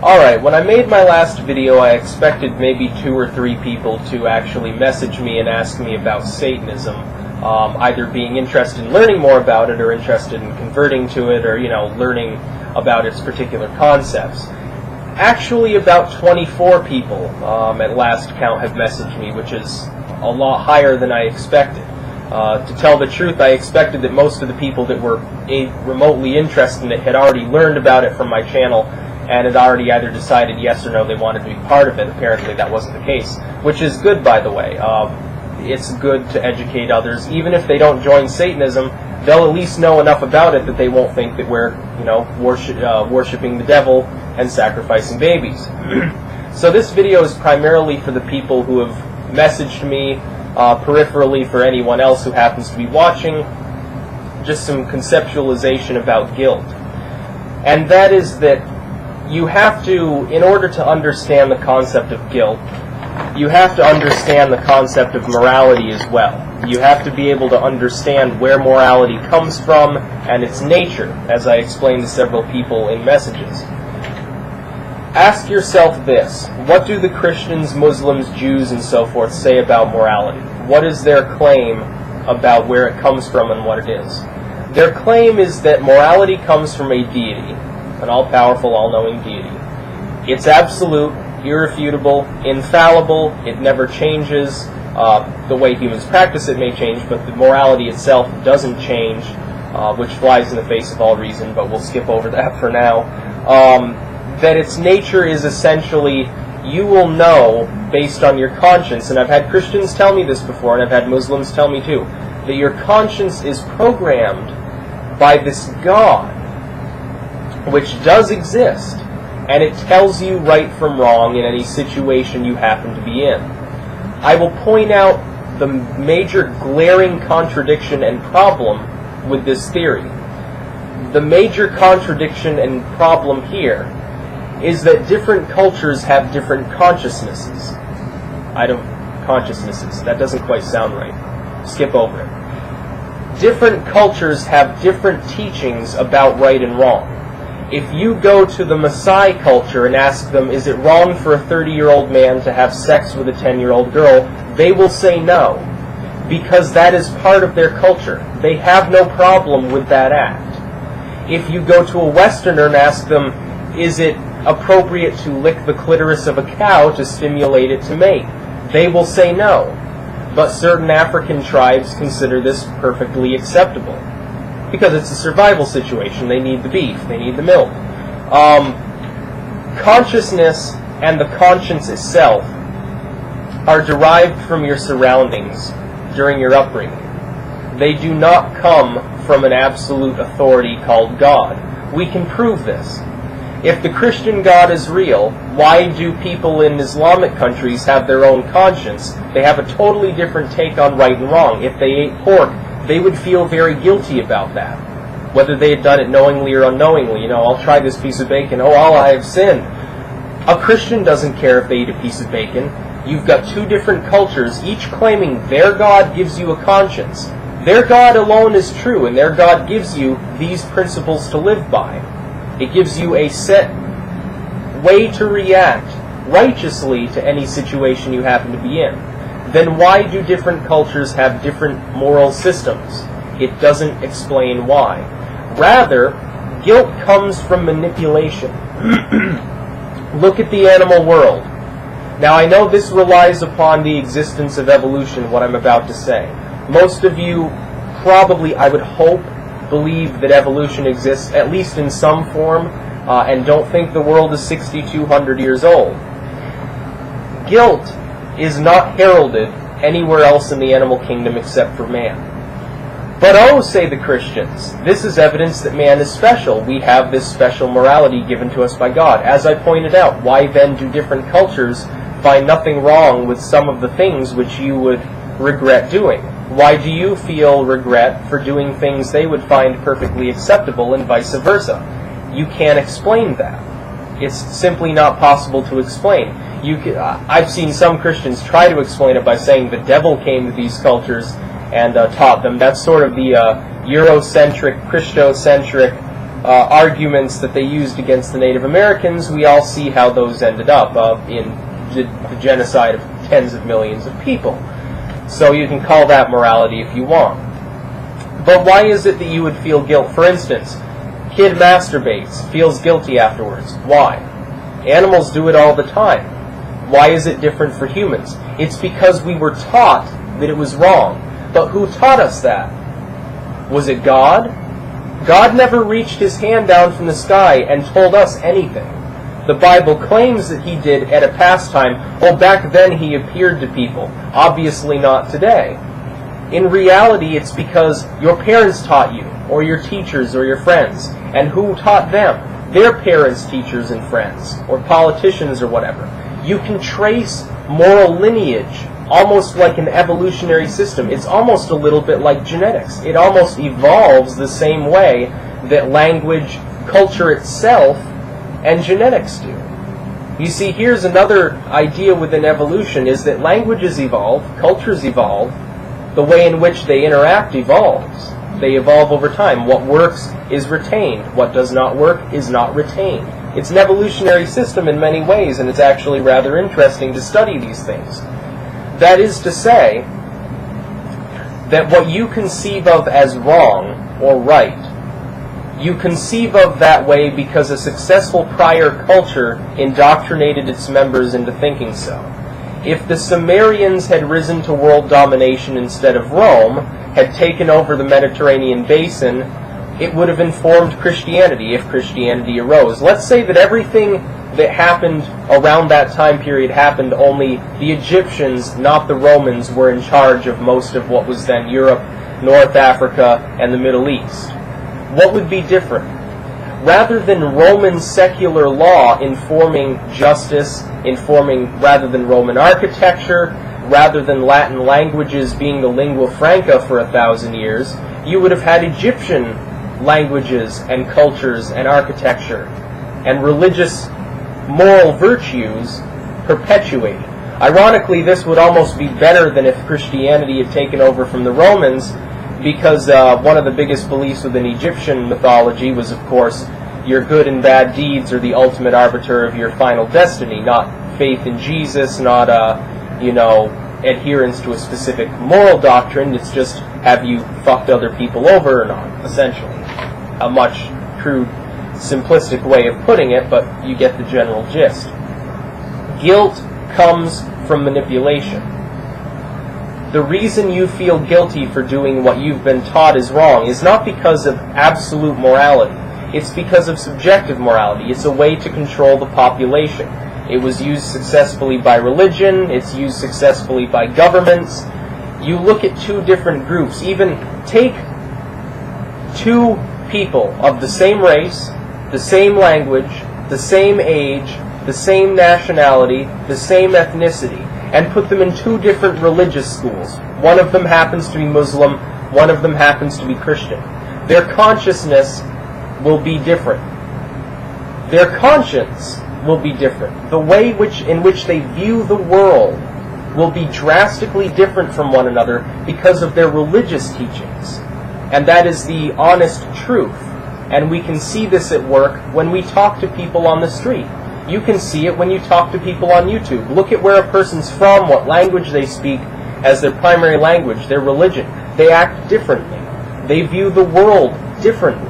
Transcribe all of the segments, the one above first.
Alright, when I made my last video, I expected maybe 2 or 3 people to actually message me and ask me about Satanism, either being interested in learning more about it or interested in converting to it or, learning about its particular concepts. Actually, about 24 people at last count have messaged me, which is a lot higher than I expected. To tell the truth, I expected that most of the people that were remotely interested in it had already learned about it from my channel and had already either decided yes or no they wanted to be part of it. Apparently that wasn't the case, which is good, by the way. It's good to educate others. Even if they don't join Satanism, they'll at least know enough about it that they won't think that we're, worshiping the devil and sacrificing babies. So this video is primarily for the people who have messaged me, peripherally for anyone else who happens to be watching, just some conceptualization about guilt. And that is that you have to, in order to understand the concept of guilt, you have to understand the concept of morality as well. You have to be able to understand where morality comes from and its nature, as I explained to several people in messages. Ask yourself this: what do the Christians, Muslims, Jews, and so forth say about morality? What is their claim about where it comes from and what it is? Their claim is that morality comes from a deity, an all-powerful, all-knowing deity. It's absolute, irrefutable, infallible, it never changes. The way humans practice it may change, but the morality itself doesn't change, which flies in the face of all reason, but we'll skip over that for now. That its nature is essentially, you will know based on your conscience, and I've had Christians tell me this before, and I've had Muslims tell me too, that your conscience is programmed by this God, which does exist, and it tells you right from wrong in any situation you happen to be in. I will point out the major glaring contradiction and problem with this theory. The major contradiction and problem here is that different cultures have different consciousnesses. Consciousnesses. That doesn't quite sound right. Skip over it. Different cultures have different teachings about right and wrong. If you go to the Maasai culture and ask them, is it wrong for a 30-year-old man to have sex with a 10-year-old girl, they will say no, because that is part of their culture. They have no problem with that act. If you go to a Westerner and ask them, is it appropriate to lick the clitoris of a cow to stimulate it to mate, they will say no. But certain African tribes consider this perfectly acceptable, because it's a survival situation. They need the beef, they need the milk. Consciousness and the conscience itself are derived from your surroundings during your upbringing. They do not come from an absolute authority called God. We can prove this. If the Christian God is real, why do people in Islamic countries have their own conscience? They have a totally different take on right and wrong. If they ate pork, they would feel very guilty about that, whether they had done it knowingly or unknowingly. I'll try this piece of bacon. Oh, Allah, I have sinned. A Christian doesn't care if they eat a piece of bacon. You've got two different cultures, each claiming their God gives you a conscience. Their God alone is true, and their God gives you these principles to live by. It gives you a set way to react righteously to any situation you happen to be in. Then why do different cultures have different moral systems? It doesn't explain why. Rather, guilt comes from manipulation. Look at the animal world. Now, I know this relies upon the existence of evolution, what I'm about to say. Most of you probably, I would hope, believe that evolution exists, at least in some form, and don't think the world is 6,200 years old. Guilt is not heralded anywhere else in the animal kingdom except for man. But oh, say the Christians, this is evidence that man is special. We have this special morality given to us by God. As I pointed out, why then do different cultures find nothing wrong with some of the things which you would regret doing? Why do you feel regret for doing things they would find perfectly acceptable and vice versa? You can't explain that. It's simply not possible to explain. I've seen some Christians try to explain it by saying the devil came to these cultures and taught them. That's sort of the Eurocentric, Christocentric arguments that they used against the Native Americans, we all see how those ended up in the genocide of tens of millions of people. So you can call that morality if you want. But why is it that you would feel guilt? For instance, kid masturbates, feels guilty afterwards. Why? Animals do it all the time. Why is it different for humans? It's because we were taught that it was wrong. But who taught us that? Was it God? God never reached his hand down from the sky and told us anything. The Bible claims that he did at a past time. Well, back then he appeared to people. Obviously not today. In reality, it's because your parents taught you, or your teachers, or your friends. And who taught them? Their parents, teachers, and friends, or politicians, or whatever. You can trace moral lineage almost like an evolutionary system. It's almost a little bit like genetics. It almost evolves the same way that language, culture itself, and genetics do. You see, here's another idea within evolution, is that languages evolve, cultures evolve, the way in which they interact evolves. They evolve over time. What works is retained. What does not work is not retained. It's an evolutionary system in many ways, and it's actually rather interesting to study these things. That is to say, that what you conceive of as wrong or right, you conceive of that way because a successful prior culture indoctrinated its members into thinking so. If the Sumerians had risen to world domination instead of Rome, had taken over the Mediterranean basin, it would have informed Christianity if Christianity arose. Let's say that everything that happened around that time period happened, only the Egyptians, not the Romans, were in charge of most of what was then Europe, North Africa, and the Middle East. What would be different? Rather than Roman secular law informing justice, rather than Roman architecture, rather than Latin languages being the lingua franca for 1,000 years, you would have had Egyptian languages and cultures and architecture and religious moral virtues perpetuated. Ironically, this would almost be better than if Christianity had taken over from the Romans, because one of the biggest beliefs within Egyptian mythology was, of course, your good and bad deeds are the ultimate arbiter of your final destiny, not faith in Jesus, not adherence to a specific moral doctrine. It's just, have you fucked other people over or not, essentially. A much crude, simplistic way of putting it, but you get the general gist. Guilt comes from manipulation. The reason you feel guilty for doing what you've been taught is wrong is not because of absolute morality. It's because of subjective morality. It's a way to control the population. It was used successfully by religion. It's used successfully by governments. You look at two different groups. Even take two people of the same race, the same language, the same age, the same nationality, the same ethnicity, and put them in two different religious schools. One of them happens to be Muslim, one of them happens to be Christian. Their consciousness will be different. Their conscience will be different. The way in which they view the world will be drastically different from one another because of their religious teachings. And that is the honest truth. And we can see this at work when we talk to people on the street. You can see it when you talk to people on YouTube. Look at where a person's from, what language they speak as their primary language, their religion. They act differently. They view the world differently.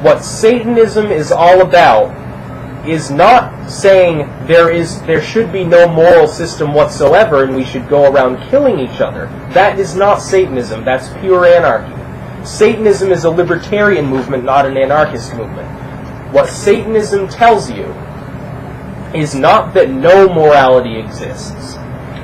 What Satanism is all about is not saying there should be no moral system whatsoever and we should go around killing each other. That is not Satanism. That's pure anarchy. Satanism is a libertarian movement, not an anarchist movement. What Satanism tells you is not that no morality exists.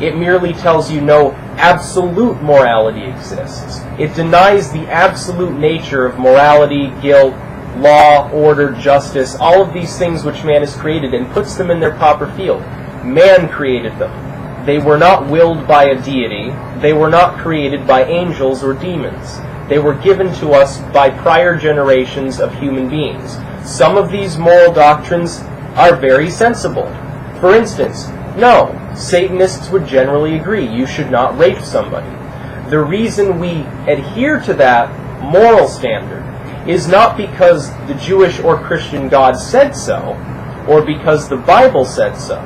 It merely tells you no absolute morality exists. It denies the absolute nature of morality, guilt, law, order, justice, all of these things which man has created, and puts them in their proper field. Man created them. They were not willed by a deity. They were not created by angels or demons. They were given to us by prior generations of human beings. Some of these moral doctrines are very sensible. For instance, no, Satanists would generally agree you should not rape somebody. The reason we adhere to that moral standard is not because the Jewish or Christian God said so, or because the Bible said so,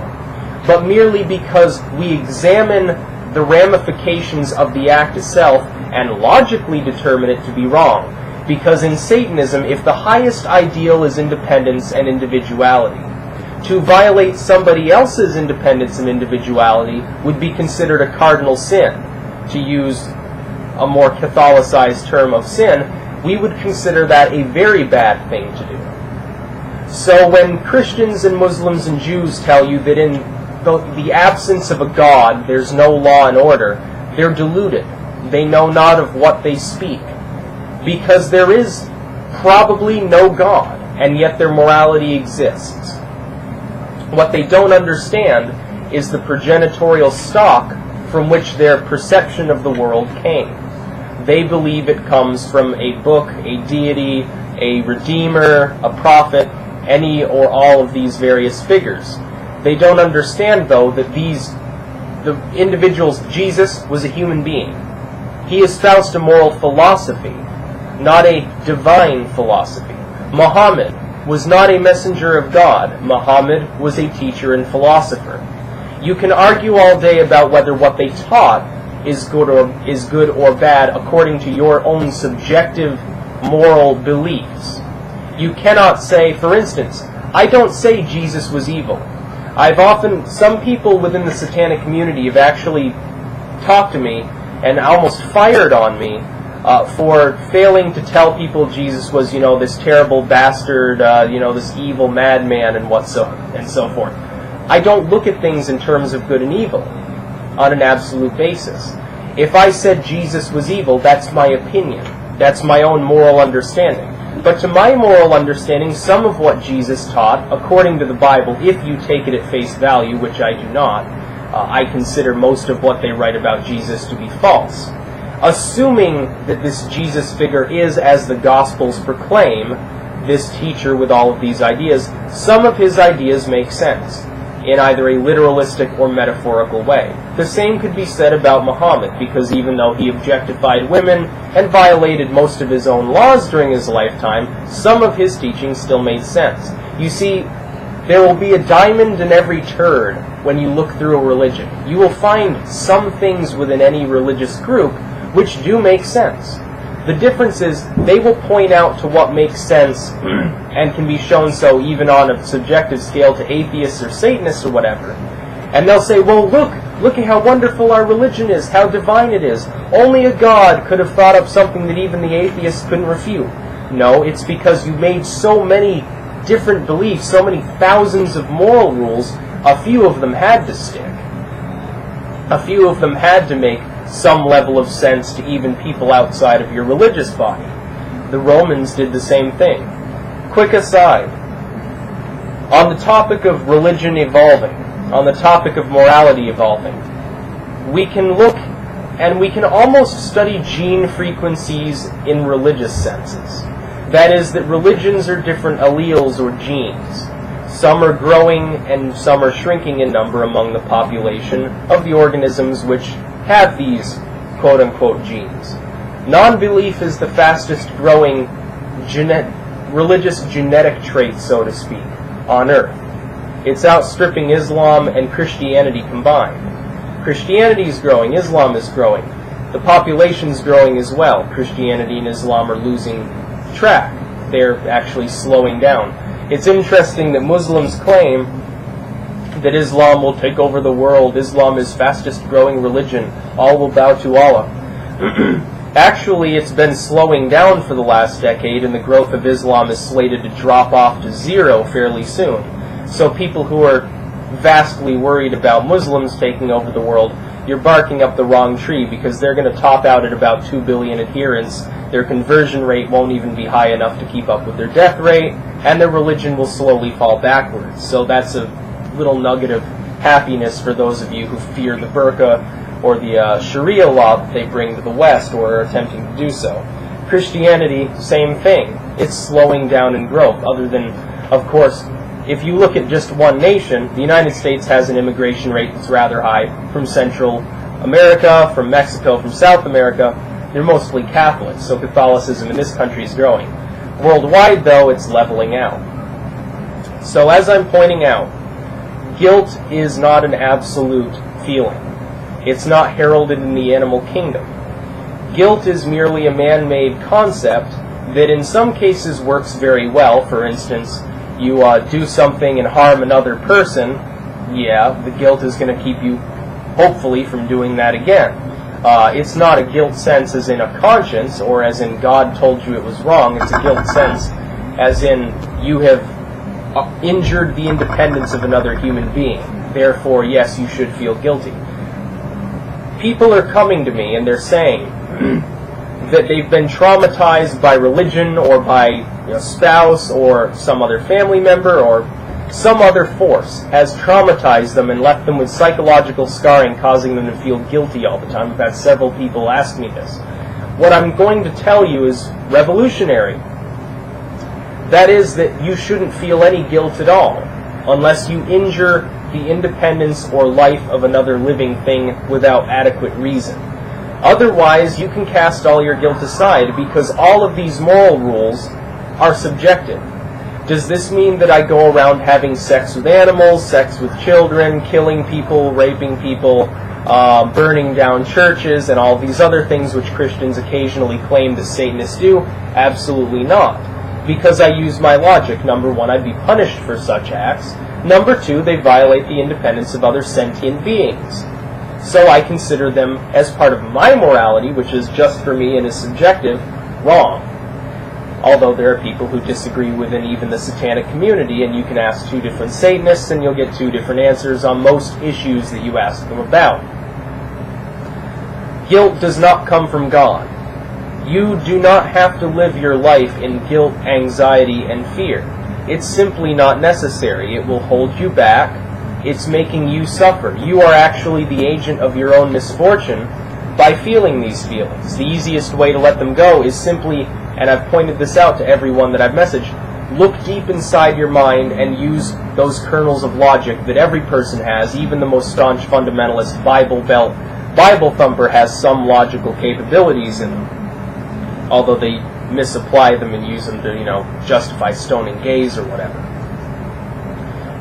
but merely because we examine the ramifications of the act itself and logically determine it to be wrong. Because in Satanism, if the highest ideal is independence and individuality, to violate somebody else's independence and individuality would be considered a cardinal sin. To use a more Catholicized term of sin, we would consider that a very bad thing to do. So when Christians and Muslims and Jews tell you that in the absence of a God, there's no law and order, they're deluded. They know not of what they speak. Because there is probably no God, and yet their morality exists. What they don't understand is the progenitorial stock from which their perception of the world came. They believe it comes from a book, a deity, a redeemer, a prophet, any or all of these various figures. They don't understand, though, that the individuals, Jesus was a human being. He espoused a moral philosophy, not a divine philosophy. Muhammad was not a messenger of God. Muhammad was a teacher and philosopher. You can argue all day about whether what they taught is good or bad according to your own subjective moral beliefs. You cannot say, for instance, I don't say Jesus was evil. Some people within the satanic community have actually talked to me and almost fired on me for failing to tell people Jesus was, this terrible bastard, this evil madman and so forth. I don't look at things in terms of good and evil on an absolute basis. If I said Jesus was evil, that's my opinion. That's my own moral understanding. But to my moral understanding, some of what Jesus taught, according to the Bible, if you take it at face value, which I do not, I consider most of what they write about Jesus to be false. Assuming that this Jesus figure is, as the Gospels proclaim, this teacher with all of these ideas, some of his ideas make sense in either a literalistic or metaphorical way. The same could be said about Muhammad, because even though he objectified women and violated most of his own laws during his lifetime, some of his teachings still made sense. You see, there will be a diamond in every turd when you look through a religion. You will find some things within any religious group which do make sense. The difference is they will point out to what makes sense and can be shown so even on a subjective scale to atheists or Satanists or whatever. And they'll say, well, look at how wonderful our religion is, how divine it is. Only a God could have thought up something that even the atheists couldn't refute. No, it's because you made so many different beliefs, so many thousands of moral rules, a few of them had to stick. A few of them had to make some level of sense to even people outside of your religious body. The Romans did the same thing. Quick aside, on the topic of religion evolving, on the topic of morality evolving, we can look and we can almost study gene frequencies in religious senses. That is, that religions are different alleles or genes. Some are growing and some are shrinking in number among the population of the organisms which have these quote-unquote genes. Non-belief is the fastest growing religious genetic trait, so to speak, on Earth. It's outstripping Islam and Christianity combined. Christianity is growing, Islam is growing. The population's growing as well. Christianity and Islam are losing track. They're actually slowing down. It's interesting that Muslims claim that Islam will take over the world. Islam is fastest growing religion. All will bow to Allah. Actually, it's been slowing down for the last decade, and the growth of Islam is slated to drop off to zero fairly soon. So people who are vastly worried about Muslims taking over the world, you're barking up the wrong tree, because they're going to top out at about 2 billion adherents. Their conversion rate won't even be high enough to keep up with their death rate, and their religion will slowly fall backwards. So that's a little nugget of happiness for those of you who fear the burqa or the Sharia law that they bring to the West or are attempting to do so. Christianity, same thing. It's slowing down in growth, other than, of course, if you look at just one nation, the United States has an immigration rate that's rather high from Central America, from Mexico, from South America. They're mostly Catholics, so Catholicism in this country is growing. Worldwide, though, it's leveling out. So as I'm pointing out, guilt is not an absolute feeling. It's not heralded in the animal kingdom. Guilt is merely a man-made concept that in some cases works very well. For instance, you do something and harm another person, yeah, the guilt is going to keep you, hopefully, from doing that again. It's not a guilt sense as in a conscience, or as in God told you it was wrong. It's a guilt sense as in you have injured the independence of another human being. Therefore, yes, you should feel guilty. People are coming to me and they're saying that they've been traumatized by religion or by a spouse or some other family member or some other force has traumatized them and left them with psychological scarring, causing them to feel guilty all the time. I've had several people ask me this. What I'm going to tell you is revolutionary. That is that you shouldn't feel any guilt at all unless you injure the independence or life of another living thing without adequate reason. Otherwise, you can cast all your guilt aside because all of these moral rules are subjective. Does this mean that I go around having sex with animals, sex with children, killing people, raping people, burning down churches, and all these other things which Christians occasionally claim that Satanists do? Absolutely not. Because I use my logic. Number one, I'd be punished for such acts. Number two, they violate the independence of other sentient beings. So I consider them, as part of my morality, which is just for me and is subjective, wrong. Although there are people who disagree within even the satanic community, and you can ask two different Satanists and you'll get two different answers on most issues that you ask them about. Guilt does not come from God. You do not have to live your life in guilt, anxiety, and fear. It's simply not necessary. It will hold you back. It's making you suffer. You are actually the agent of your own misfortune by feeling these feelings. The easiest way to let them go is simply, and I've pointed this out to everyone that I've messaged, look deep inside your mind and use those kernels of logic that every person has. Even the most staunch fundamentalist Bible thumper has some logical capabilities in them, although they misapply them and use them to, justify stoning gays or whatever.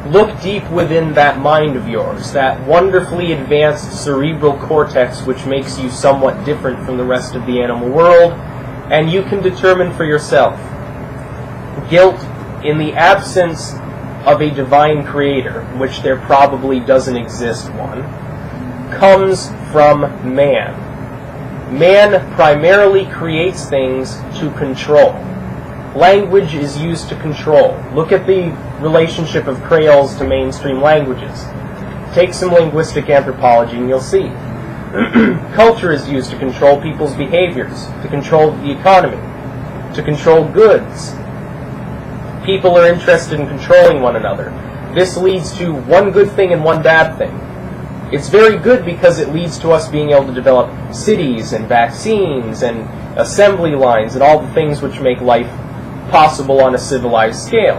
Look deep within that mind of yours, that wonderfully advanced cerebral cortex which makes you somewhat different from the rest of the animal world, and you can determine for yourself. Guilt, in the absence of a divine creator, which there probably doesn't exist one, comes from man. Man primarily creates things to control. Language is used to control. Look at the relationship of Creoles to mainstream languages. Take some linguistic anthropology and you'll see. Culture is used to control people's behaviors, to control the economy, to control goods. People are interested in controlling one another. This leads to one good thing and one bad thing. It's very good because it leads to us being able to develop cities and vaccines and assembly lines and all the things which make life possible on a civilized scale.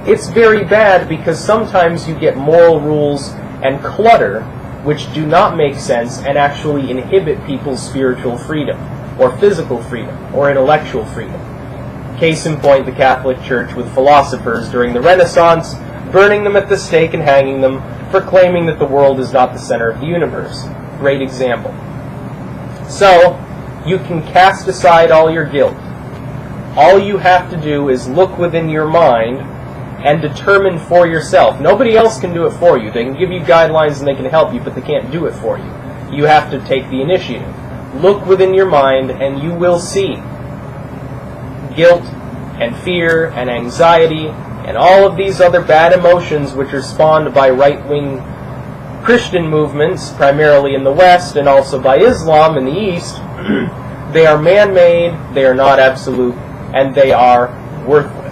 It's very bad because sometimes you get moral rules and clutter which do not make sense and actually inhibit people's spiritual freedom, or physical freedom, or intellectual freedom. Case in point, the Catholic Church with philosophers during the Renaissance, burning them at the stake and hanging them for claiming that the world is not the center of the universe. Great example. So, you can cast aside all your guilt. All you have to do is look within your mind and determine for yourself. Nobody else can do it for you. They can give you guidelines and they can help you, but they can't do it for you. You have to take the initiative. Look within your mind and you will see guilt and fear and anxiety and all of these other bad emotions which are spawned by right-wing Christian movements, primarily in the West, and also by Islam in the East. They are man-made, they are not absolute, and they are worthless.